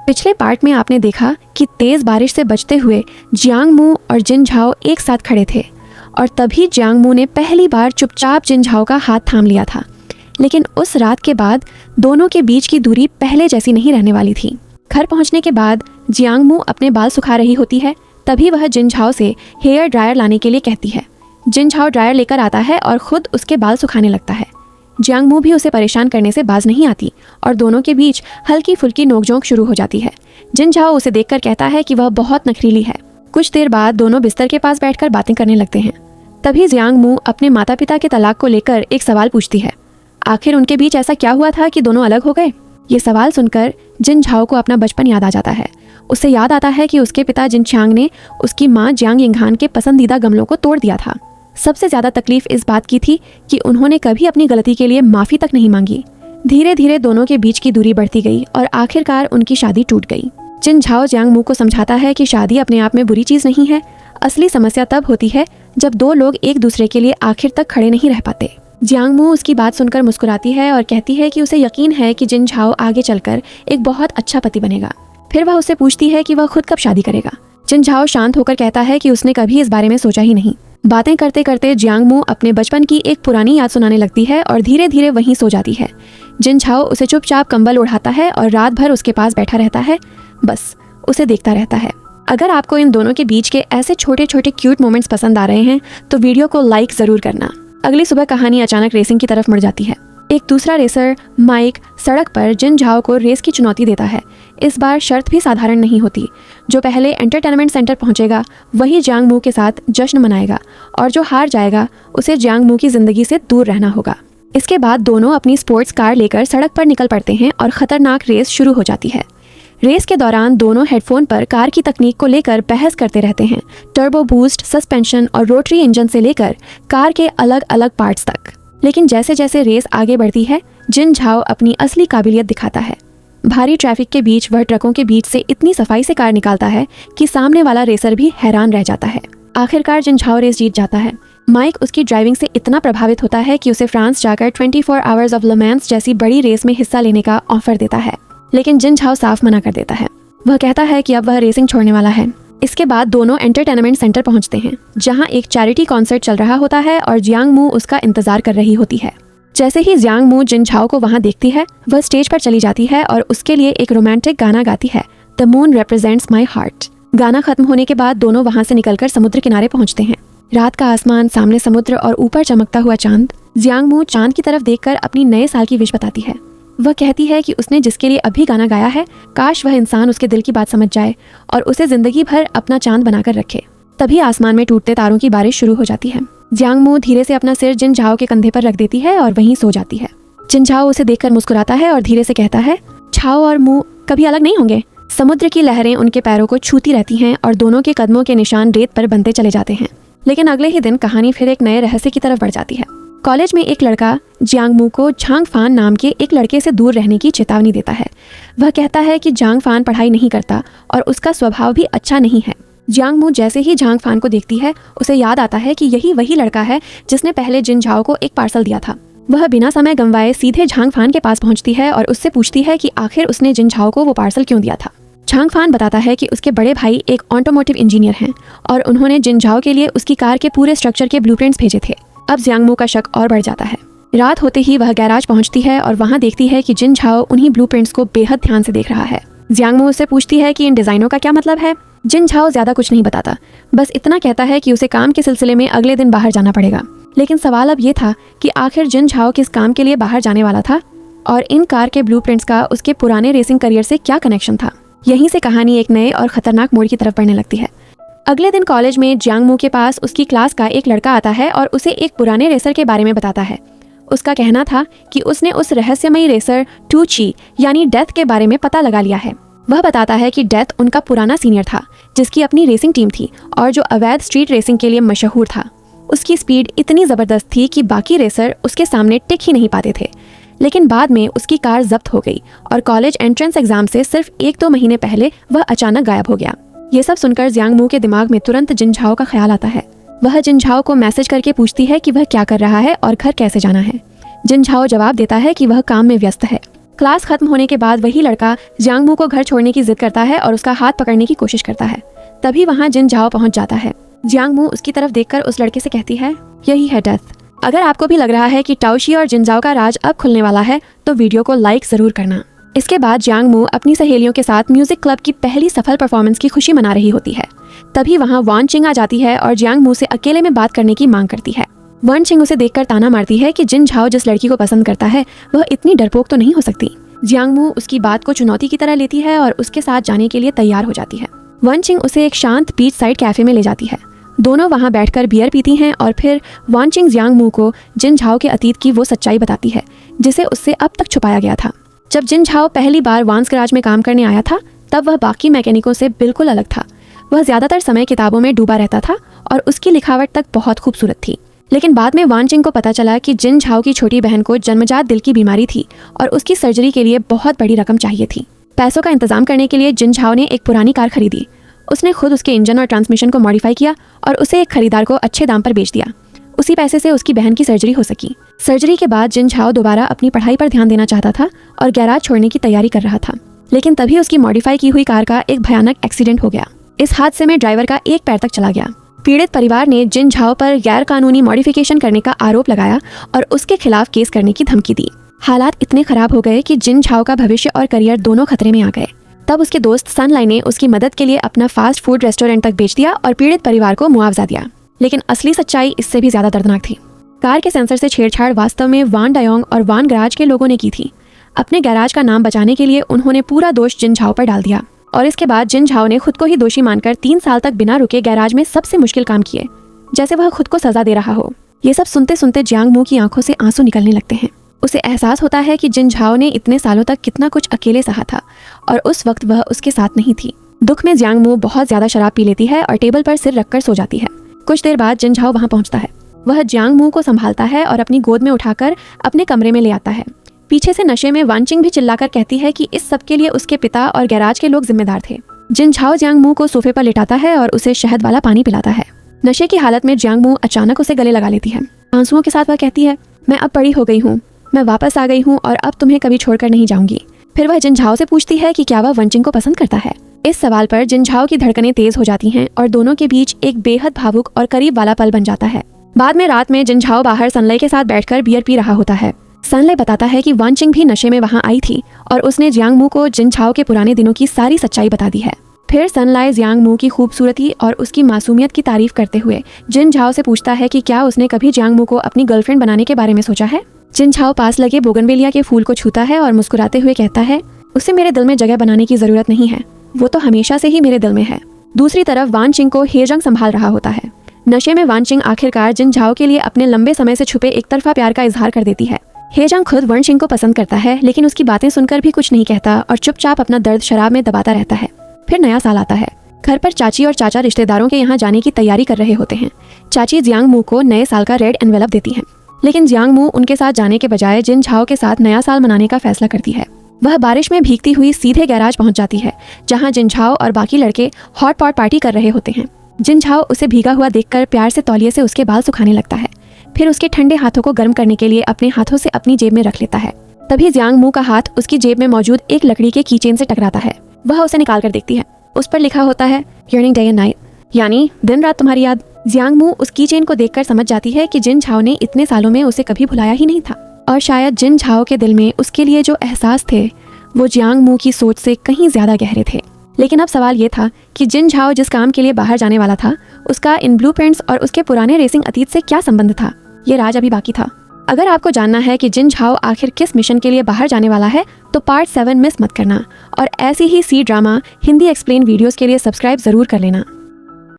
पिछले पार्ट में आपने देखा कि तेज बारिश से बचते हुए जियांग मू और जिन झाओ एक साथ खड़े थे और तभी जियांग मू ने पहली बार चुपचाप जिन झाओ का हाथ थाम लिया था। लेकिन उस रात के बाद दोनों के बीच की दूरी पहले जैसी नहीं रहने वाली थी। घर पहुंचने के बाद जियांग मू अपने बाल सुखा रही होती है, तभी वह जिन झाओ से हेयर ड्रायर लाने के लिए कहती है। जिन झाओ ड्रायर लेकर आता है और खुद उसके बाल सुखाने लगता है। जियांग मू भी उसे परेशान करने से बाज नहीं आती और दोनों के बीच हल्की फुल्की नोकझोंक शुरू हो जाती है। जिन झाओ उसे देखकर कहता है कि वह बहुत नखरीली है। कुछ देर बाद दोनों बिस्तर के पास बैठकर बातें करने लगते हैं। तभी जियांग मू अपने माता पिता के तलाक को लेकर एक सवाल पूछती है। आखिर उनके बीच ऐसा क्या हुआ था कि दोनों अलग हो गए? ये सवाल सुनकर जिन झाओ को अपना बचपन याद आ जाता है। उसे याद आता है कि उसके पिता जिन चांग ने उसकी माँ जियांग यिंगहान के पसंदीदा गमलों को तोड़ दिया था। सबसे ज्यादा तकलीफ इस बात की थी कि उन्होंने कभी अपनी गलती के लिए माफी तक नहीं मांगी। धीरे धीरे दोनों के बीच की दूरी बढ़ती गई और आखिरकार उनकी शादी टूट गई। जिन झाओ जियांग मू को समझाता है कि शादी अपने आप में बुरी चीज नहीं है। असली समस्या तब होती है जब दो लोग एक दूसरे के लिए आखिर तक खड़े नहीं रह पाते। जियांग मू उसकी बात सुनकर मुस्कुराती है और कहती है कि उसे यकीन है कि जिन झाओ आगे चलकर एक बहुत अच्छा पति बनेगा। फिर वह उससे पूछती है कि वह खुद कब शादी करेगा। जिन झाओ शांत होकर कहता है कि उसने कभी इस बारे में सोचा ही नहीं। बातें करते करते जियांग मू अपने बचपन की एक पुरानी याद सुनाने लगती है और धीरे धीरे वहीं सो जाती है। जिन झाओ उसे चुपचाप कंबल उड़ाता है और रात भर उसके पास बैठा रहता है, बस उसे देखता रहता है। अगर आपको इन दोनों के बीच के ऐसे छोटे छोटे क्यूट मोमेंट्स पसंद आ रहे हैं तो वीडियो को लाइक जरूर करना। अगली सुबह कहानी अचानक रेसिंग की तरफ मुड़ जाती है। एक दूसरा रेसर माइक सड़क पर जिन झाओ को रेस की चुनौती देता है। इस बार शर्त भी साधारण नहीं होती। जो पहले एंटरटेनमेंट सेंटर पहुंचेगा वही जियांग मू के साथ जश्न मनाएगा और जो हार जाएगा उसे जियांग मू की जिंदगी से दूर रहना होगा। इसके बाद दोनों अपनी स्पोर्ट्स कार लेकर सड़क पर निकल पड़ते हैं और खतरनाक रेस शुरू हो जाती है। रेस के दौरान दोनों हेडफोन पर कार की तकनीक को लेकर बहस करते रहते हैं। टर्बो बूस्ट, सस्पेंशन और रोटरी इंजन से लेकर कार के अलग अलग पार्ट्स तक। लेकिन जैसे जैसे रेस आगे बढ़ती है जिन झाओ अपनी असली काबिलियत दिखाता है। भारी ट्रैफिक के बीच वह ट्रकों के बीच से इतनी सफाई से कार निकालता है कि सामने वाला रेसर भी हैरान रह जाता है। आखिरकार जिन झाओ रेस जीत जाता है। माइक उसकी ड्राइविंग से इतना प्रभावित होता है कि उसे फ्रांस जाकर 24 आवर्स ऑफ ले मांस जैसी बड़ी रेस में हिस्सा लेने का ऑफर देता है। लेकिन जिन झाओ साफ मना कर देता है। वह कहता है कि अब वह रेसिंग छोड़ने वाला है। इसके बाद दोनों एंटरटेनमेंट सेंटर पहुंचते हैं जहां एक चैरिटी कॉन्सर्ट चल रहा होता है और जियांग मू उसका इंतजार कर रही होती है। जैसे ही जियांग मू जिन झाओ को वहां देखती है वह स्टेज पर चली जाती है और उसके लिए एक रोमांटिक गाना गाती है, the moon represents my heart. गाना खत्म होने के बाद दोनों वहां से निकलकर समुद्र किनारे पहुंचते हैं। रात का आसमान, सामने समुद्र और ऊपर चमकता हुआ चांद। जियांग मू चांद की तरफ देखकर अपनी नए साल की विश बताती है। वह कहती है कि उसने जिसके लिए अभी गाना गाया है काश वह इंसान उसके दिल की बात समझ जाए और उसे जिंदगी भर अपना चांद बनाकर रखे। तभी आसमान में टूटते तारों की बारिश शुरू हो जाती है। जियांग मू धीरे से अपना सिर जिन झाओ के कंधे पर रख देती है और वहीं सो जाती है। जिन झाओ उसे देखकर मुस्कुराता है और धीरे से कहता है, झाओ और मू कभी अलग नहीं होंगे। समुद्र की लहरें उनके पैरों को छूती रहती हैं और दोनों के कदमों के निशान रेत पर बनते चले जाते हैं। लेकिन अगले ही दिन कहानी फिर एक नए रहस्य की तरफ बढ़ जाती है। कॉलेज में एक लड़का जियांग मू को झांग फान नाम के एक लड़के से दूर रहने की चेतावनी देता है। वह कहता है कि झांग फान पढ़ाई नहीं करता और उसका स्वभाव भी अच्छा नहीं है। जियांग मू जैसे ही झांग फान को देखती है उसे याद आता है कि यही वही लड़का है जिसने पहले जिन झाओ को एक पार्सल दिया था। वह बिना समय गंवाए सीधे झांग फान के पास पहुंचती है और उससे पूछती है कि आखिर उसने जिन झाओ को वो पार्सल क्यों दिया था। झांग फान बताता है कि उसके बड़े भाई एक ऑटोमोटिव इंजीनियर हैं और उन्होंने जिन झाओ के लिए उसकी कार के पूरे स्ट्रक्चर के ब्लूप्रिंट्स भेजे थे। अब जियांग मू का शक और बढ़ जाता है। रात होते ही वह गैराज पहुंचती है और वहां देखती है कि जिन झाओ उन्हीं ब्लूप्रिंट्स को बेहद ध्यान से देख रहा है। जियांग मू उससे पूछती है कि इन डिजाइनों का क्या मतलब है। जिन झाओ ज्यादा कुछ नहीं बताता, बस इतना कहता है कि उसे काम के सिलसिले में अगले दिन बाहर जाना पड़ेगा। लेकिन सवाल अब ये था कि आखिर जिन झाओ किस काम के लिए बाहर जाने वाला था और इन कार के ब्लूप्रिंट्स का उसके पुराने रेसिंग करियर से क्या कनेक्शन था। यहीं से कहानी एक नए और खतरनाक मोड़ की तरफ बढ़ने लगती है। अगले दिन कॉलेज में जियांग मू के पास उसकी क्लास का एक लड़का आता है और उसे एक पुराने रेसर के बारे में बताता है। उसका कहना था कि उसने उस रहस्यमयी रेसर टू ची यानी डेथ के बारे में पता लगा लिया है। वह बताता है कि डेथ उनका पुराना सीनियर था जिसकी अपनी रेसिंग टीम थी और जो अवैध स्ट्रीट रेसिंग के लिए मशहूर था। उसकी स्पीड इतनी ज़बरदस्त थी कि बाकी रेसर उसके सामने टिक ही नहीं पाते थे। लेकिन बाद में उसकी कार जब्त हो गई और कॉलेज एंट्रेंस एग्जाम से सिर्फ 1-2 महीने पहले वह अचानक गायब हो गया। ये सब सुनकर जियांग मू के दिमाग में तुरंत जिन झाओ का ख्याल आता है। वह जिन झाओ को मैसेज करके पूछती है कि वह क्या कर रहा है और घर कैसे जाना है। जिन झाओ जवाब देता है कि वह काम में व्यस्त है। क्लास खत्म होने के बाद वही लड़का जियांग मू को घर छोड़ने की जिद करता है और उसका हाथ पकड़ने की कोशिश करता है। तभी वहाँ जिन झाओ पहुँच जाता है। जियांग मू उसकी तरफ देखकर उस लड़के से कहती है, यही है डेथ। अगर आपको भी लग रहा है कि टाओशी और जिनजाओ का राज अब खुलने वाला है तो वीडियो को लाइक जरूर करना। इसके बाद जियांग मू अपनी सहेलियों के साथ म्यूजिक क्लब की पहली सफल परफॉर्मेंस की खुशी मना रही होती है। तभी वहाँ वान चिंग आ जाती है और जियांग मू से अकेले में बात करने की मांग करती है। वान चिंग उसे देखकर ताना मारती है कि जिन झाओ जिस लड़की को पसंद करता है वह इतनी डरपोक तो नहीं हो सकती। जियांग मू उसकी बात को चुनौती की तरह लेती है और उसके साथ जाने के लिए तैयार हो जाती है। वान चिंग उसे एक शांत बीच साइड कैफे में ले जाती है। दोनों वहाँ बैठकर बियर पीती हैं और फिर वान चिंग जियांग मू को जिन झाओ के अतीत की वो सच्चाई बताती है जिसे उससे अब तक छुपाया गया था। जब जिन झाओ पहली बार वान्स गैराज में काम करने आया था तब वह बाकी मैकेनिकों से बिल्कुल अलग था। वह ज्यादातर समय किताबों में डूबा रहता था और उसकी लिखावट तक बहुत खूबसूरत थी। लेकिन बाद में वान चिंग को पता चला कि जिन झाओ की छोटी बहन को जन्मजात दिल की बीमारी थी और उसकी सर्जरी के लिए बहुत बड़ी रकम चाहिए थी। पैसों का इंतजाम करने के लिए जिन झाओ ने एक पुरानी कार खरीदी। उसने खुद उसके इंजन और ट्रांसमिशन को मॉडिफाई किया और उसे एक खरीदार को अच्छे दाम पर बेच दिया। उसी पैसे से उसकी बहन की सर्जरी हो सकी। सर्जरी के बाद जिन झाओ दोबारा अपनी पढ़ाई पर ध्यान देना चाहता था और गैराज छोड़ने की तैयारी कर रहा था। लेकिन तभी उसकी मॉडिफाई की हुई कार का एक भयानक एक्सीडेंट हो गया। इस हादसे में ड्राइवर का एक पैर तक चला गया। पीड़ित परिवार ने जिन झाओ पर गैर कानूनी मॉडिफिकेशन करने का आरोप लगाया और उसके खिलाफ केस करने की धमकी दी। हालात इतने खराब हो गए कि जिन झाओ का भविष्य और करियर दोनों खतरे में आ गए। तब उसके दोस्त सनलाई ने उसकी मदद के लिए अपना फास्ट फूड रेस्टोरेंट तक बेच दिया और पीड़ित परिवार को मुआवजा दिया। लेकिन असली सच्चाई इससे भी ज्यादा दर्दनाक थी। कार के सेंसर से छेड़छाड़ वास्तव में वान डायोंग और वान गैराज के लोगों ने की थी। अपने गैराज का नाम बचाने के लिए उन्होंने पूरा दोष जिन झाओ पर डाल दिया और इसके बाद जिन झाओ ने खुद को ही दोषी मानकर 3 साल तक बिना रुके गैराज में सबसे मुश्किल काम किए, जैसे वह खुद को सजा दे रहा हो। ये सब सुनते सुनते जियांग मू की आंखों से आंसू निकलने लगते हैं। उसे एहसास होता है कि जिन झाओ ने इतने सालों तक कितना कुछ अकेले सहा था और उस वक्त वह उसके साथ नहीं थी। दुख में जियांग मू बहुत ज्यादा शराब पी लेती है और टेबल पर सिर रखकर सो जाती है। कुछ देर बाद जिन झाओ वहाँ पहुँचता है। वह जियांग मू को संभालता है और अपनी गोद में उठाकर अपने कमरे में ले आता है। पीछे से नशे में वान चिंग भी चिल्लाकर कहती है कि इस सब के लिए उसके पिता और गैराज के लोग जिम्मेदार थे। जिन झाओ जियांग मू को सोफे पर लिटाता है और उसे शहद वाला पानी पिलाता है। नशे की हालत में जियांग मू अचानक उसे गले लगा लेती है। आंसुओं के साथ वह कहती है, मैं अब बड़ी हो गई हूँ, मैं वापस आ गई हूँ और अब तुम्हें कभी छोड़कर नहीं जाऊंगी। फिर वह जिन झाओ से पूछती है कि क्या वह वन चिंग को पसंद करता है। इस सवाल पर जिन झाओ की धड़कनें तेज हो जाती हैं और दोनों के बीच एक बेहद भावुक और करीब वाला पल बन जाता है। बाद में रात में जिन झाओ बाहर सनलाई के साथ बैठकर बियर पी रहा होता है। सनलाई बताता है कि वान चिंग भी नशे में वहाँ आई थी और उसने जियांग मू को जिन झाओ के पुराने दिनों की सारी सच्चाई बता दी है। फिर सनलाई जियांग मू की खूबसूरती और उसकी मासूमियत की तारीफ करते हुए जिन झाओ से पूछता है कि क्या उसने कभी जियांग मू को अपनी गर्लफ्रेंड बनाने के बारे में सोचा है। जिन झाओ पास लगे बोगनवेलिया के फूल को छूता है और मुस्कुराते हुए कहता है, उसे मेरे दिल में जगह बनाने की जरूरत नहीं है, वो तो हमेशा से ही मेरे दिल में है। दूसरी तरफ वान चिंग को हेजंग संभाल रहा होता है। नशे में वान चिंग आखिरकार जिन झाओ के लिए अपने लंबे समय से छुपे एक तरफा प्यार का इजहार कर देती है। हेजंग खुद वन चिंग को पसंद करता है लेकिन उसकी बातें सुनकर भी कुछ नहीं कहता और चुपचाप अपना दर्द शराब में दबाता रहता है। फिर नया साल आता है। घर पर चाची और चाचा रिश्तेदारों के यहाँ जाने की तैयारी कर रहे होते हैं। चाची जियांग मू को नए साल का रेड एनवेलप देती हैं, लेकिन जियांग मू उनके साथ जाने के बजाय जिन झाओ के साथ नया साल मनाने का फैसला करती है। वह बारिश में भीगती हुई सीधे गैराज पहुंच जाती है जहां जिन झाओ और बाकी लड़के हॉट पॉट पार्टी कर रहे होते हैं। जिन झाओ उसे भीगा हुआ देखकर प्यार से तौलिए से उसके बाल सुखाने लगता है। फिर उसके ठंडे हाथों को गर्म करने के लिए अपने हाथों से अपनी जेब में रख लेता है। तभी जियांग मू का हाथ उसकी जेब में मौजूद एक लकड़ी के कीचेन से टकराता है। वह उसे निकाल कर देखती है। उस पर लिखा होता है yearning day and night, यानी दिन रात तुम्हारी याद। जियांग मू उस कीचेन को देखकर समझ जाती है कि जिन झाओ ने इतने सालों में उसे कभी भुलाया ही नहीं था और शायद जिन झाओ के दिल में उसके लिए जो एहसास थे वो जियांग मू की सोच से कहीं ज्यादा गहरे थे। लेकिन अब सवाल ये था कि जिन झाओ जिस काम के लिए बाहर जाने वाला था उसका इन ब्लूप्रिंट्स और उसके पुराने रेसिंग अतीत से क्या संबंध था। ये राज अभी बाकी था। अगर आपको जानना है कि जिन झाओ आखिर किस मिशन के लिए बाहर जाने वाला है तो पार्ट 7 मिस मत करना और ऐसी ही सी ड्रामा हिंदी एक्सप्लेन वीडियोस के लिए सब्सक्राइब जरूर कर लेना।